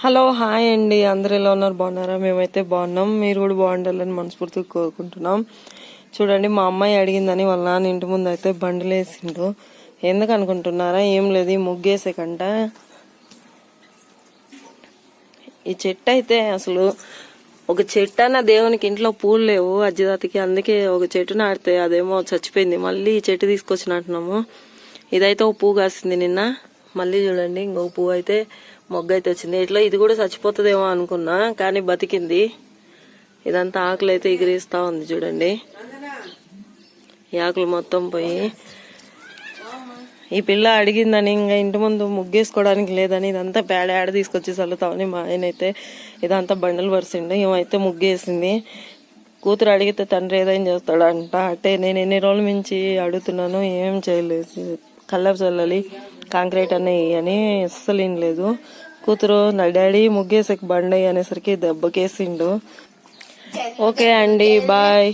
Hello hi అండి, అందరు ఎలా ఉన్నారు? బాగున్నారా? మేమైతే బాగున్నాం. మీరు కూడా బాగుండాలని మనస్ఫూర్తిగా కోరుకుంటున్నాం. చూడండి, మా అమ్మాయి అడిగిందని వాళ్ళ నాన్న ఇంటి ముందు అయితే బండ్లు వేసిండు. ఎందుకు అనుకుంటున్నారా? ఏం లేదు, ముగ్గేసే కంట. ఈ చెట్టు అయితే అసలు ఒక చెట్టు అన్న దేవునికి ఇంట్లో పూలు లేవు అజ్జిదాతికి, అందుకే ఒక చెట్టు నాటితే అదేమో చచ్చిపోయింది. మళ్ళీ ఈ చెట్టు తీసుకొచ్చి నాటినాము. ఇదైతే ఒక పువ్వు కాసింది నిన్న. మళ్ళీ చూడండి, ఇంకొక పువ్వు అయితే మొగ్గ అయితే వచ్చింది. ఇట్లా ఇది కూడా చచ్చిపోతుందేమో అనుకున్నా, కానీ బతికింది. ఇదంతా ఆకులు అయితే ఎగిరిస్తా ఉంది చూడండి. ఈ ఆకులు మొత్తం పోయి, ఈ పిల్ల అడిగిందని ఇంకా ఇంటి ముందు ముగ్గేసుకోవడానికి లేదని ఇదంతా పేడ ఆడ తీసుకొచ్చి చల్లుతామని మా ఆయన అయితే ఇదంతా బండలు పరిచిండు. ఏమైతే ముగ్గేసింది. కూతురు అడిగితే తండ్రి ఏదైనా చేస్తాడంట. అంటే నేను ఎన్ని రోజుల నుంచి అడుగుతున్నాను, ఏం చేయలేదు. కల్లాపు చల్లాలి, కాంక్రీట్ అన్నీ అని అస్సలు ఏం లేదు. కూతురు నా డాడీ ముగ్గేసకి బండి అనేసరికి దెబ్బకేసిండు. ఓకే అండి, బాయ్.